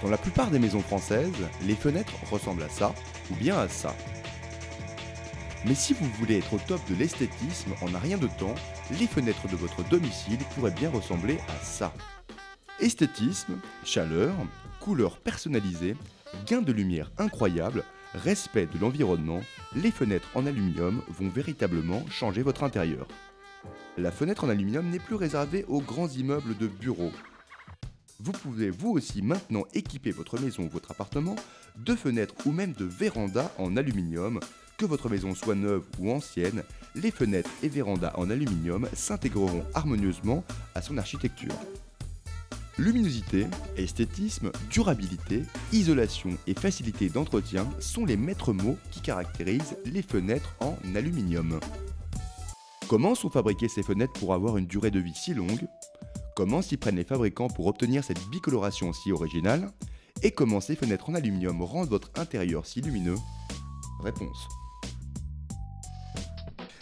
Dans la plupart des maisons françaises, les fenêtres ressemblent à ça ou bien à ça. Mais si vous voulez être au top de l'esthétisme en un rien de temps, les fenêtres de votre domicile pourraient bien ressembler à ça. Esthétisme, chaleur, couleurs personnalisées, gain de lumière incroyable, respect de l'environnement, les fenêtres en aluminium vont véritablement changer votre intérieur. La fenêtre en aluminium n'est plus réservée aux grands immeubles de bureaux. Vous pouvez vous aussi maintenant équiper votre maison ou votre appartement de fenêtres ou même de vérandas en aluminium. Que votre maison soit neuve ou ancienne, les fenêtres et vérandas en aluminium s'intégreront harmonieusement à son architecture. Luminosité, esthétisme, durabilité, isolation et facilité d'entretien sont les maîtres mots qui caractérisent les fenêtres en aluminium. Comment sont fabriquées ces fenêtres pour avoir une durée de vie si longue? Comment s'y prennent les fabricants pour obtenir cette bicoloration si originale? Et comment ces fenêtres en aluminium rendent votre intérieur si lumineux? Réponse.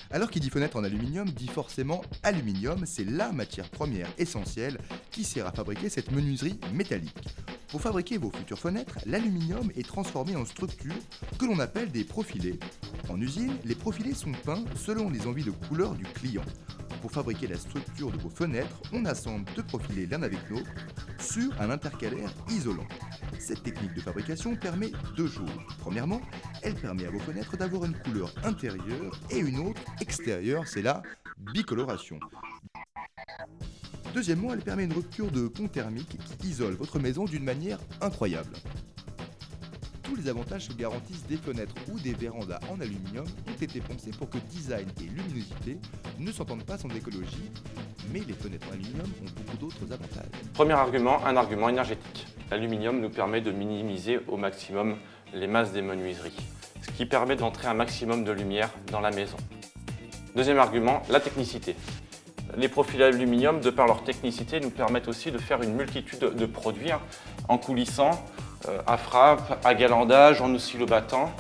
Alors qui dit fenêtre en aluminium dit forcément aluminium, c'est la matière première essentielle qui sert à fabriquer cette menuiserie métallique. Pour fabriquer vos futures fenêtres, l'aluminium est transformé en structures que l'on appelle des profilés. En usine, les profilés sont peints selon les envies de couleur du client. Pour fabriquer la structure de vos fenêtres, on assemble deux profilés l'un avec l'autre sur un intercalaire isolant. Cette technique de fabrication permet deux choses. Premièrement, elle permet à vos fenêtres d'avoir une couleur intérieure et une autre extérieure, c'est la bicoloration. Deuxièmement, elle permet une rupture de pont thermique qui isole votre maison d'une manière incroyable. Tous les avantages que garantissent des fenêtres ou des vérandas en aluminium ont été pensés pour que design et luminosité ne s'entendent pas sans écologie, mais les fenêtres en aluminium ont beaucoup d'autres avantages. Premier argument, un argument énergétique. L'aluminium nous permet de minimiser au maximum les masses des menuiseries, ce qui permet d'entrer un maximum de lumière dans la maison. Deuxième argument, la technicité. Les profils aluminium, de par leur technicité, nous permettent aussi de faire une multitude de produits en coulissant, à frappe, à galandage, en oscillobattant.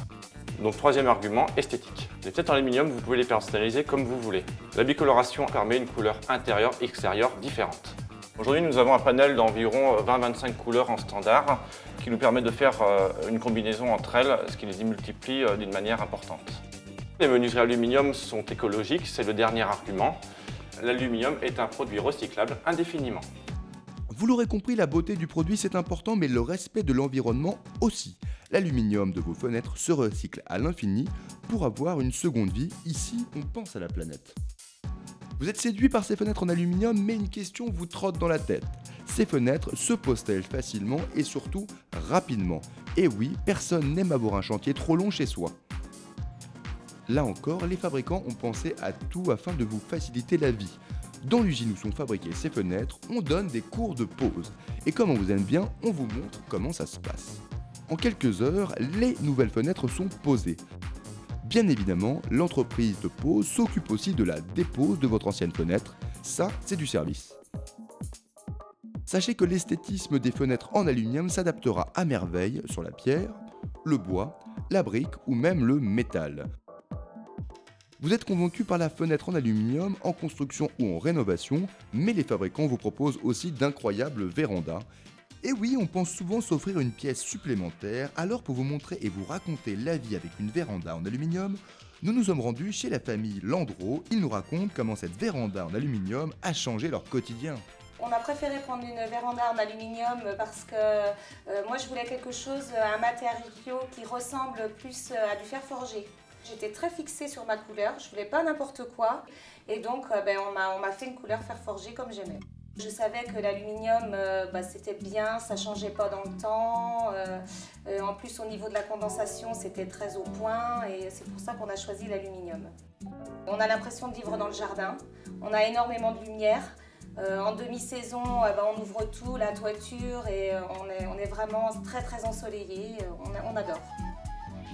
Donc troisième argument, esthétique. Les fenêtres en aluminium, vous pouvez les personnaliser comme vous voulez. La bicoloration permet une couleur intérieure et extérieure différente. Aujourd'hui, nous avons un panel d'environ 20-25 couleurs en standard qui nous permet de faire une combinaison entre elles, ce qui les multiplie d'une manière importante. Les menuiseries aluminium sont écologiques, c'est le dernier argument. L'aluminium est un produit recyclable indéfiniment. Vous l'aurez compris, la beauté du produit c'est important, mais le respect de l'environnement aussi. L'aluminium de vos fenêtres se recycle à l'infini pour avoir une seconde vie. Ici, on pense à la planète. Vous êtes séduit par ces fenêtres en aluminium, mais une question vous trotte dans la tête. Ces fenêtres se posent-elles facilement et surtout rapidement? Et oui, personne n'aime avoir un chantier trop long chez soi. Là encore, les fabricants ont pensé à tout afin de vous faciliter la vie. Dans l'usine où sont fabriquées ces fenêtres, on donne des cours de pause. Et comme on vous aime bien, on vous montre comment ça se passe. En quelques heures, les nouvelles fenêtres sont posées. Bien évidemment, l'entreprise de pose s'occupe aussi de la dépose de votre ancienne fenêtre. Ça, c'est du service. Sachez que l'esthétisme des fenêtres en aluminium s'adaptera à merveille sur la pierre, le bois, la brique ou même le métal. Vous êtes convaincu par la fenêtre en aluminium en construction ou en rénovation, mais les fabricants vous proposent aussi d'incroyables vérandas. Et oui, on pense souvent s'offrir une pièce supplémentaire, alors pour vous montrer et vous raconter la vie avec une véranda en aluminium, nous nous sommes rendus chez la famille Landreau. Ils nous racontent comment cette véranda en aluminium a changé leur quotidien. On a préféré prendre une véranda en aluminium parce que moi je voulais quelque chose, un matériau qui ressemble plus à du fer forgé. J'étais très fixée sur ma couleur, je voulais pas n'importe quoi et donc on m'a fait une couleur fer forgé comme j'aimais. Je savais que l'aluminium c'était bien, ça changeait pas dans le temps. En plus au niveau de la condensation c'était très au point et c'est pour ça qu'on a choisi l'aluminium. On a l'impression de vivre dans le jardin, on a énormément de lumière. En demi-saison, on ouvre tout, la toiture et on est vraiment très ensoleillé, on adore.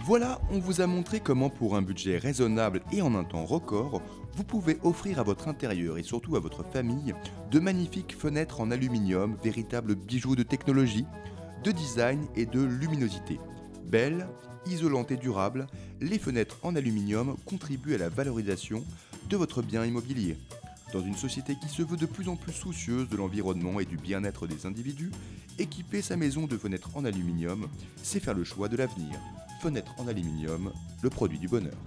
Voilà, on vous a montré comment pour un budget raisonnable et en un temps record, vous pouvez offrir à votre intérieur et surtout à votre famille de magnifiques fenêtres en aluminium, véritables bijoux de technologie, de design et de luminosité. Belles, isolantes et durables, les fenêtres en aluminium contribuent à la valorisation de votre bien immobilier. Dans une société qui se veut de plus en plus soucieuse de l'environnement et du bien-être des individus, Équiper sa maison de fenêtres en aluminium, c'est faire le choix de l'avenir. Fenêtres en aluminium, le produit du bonheur.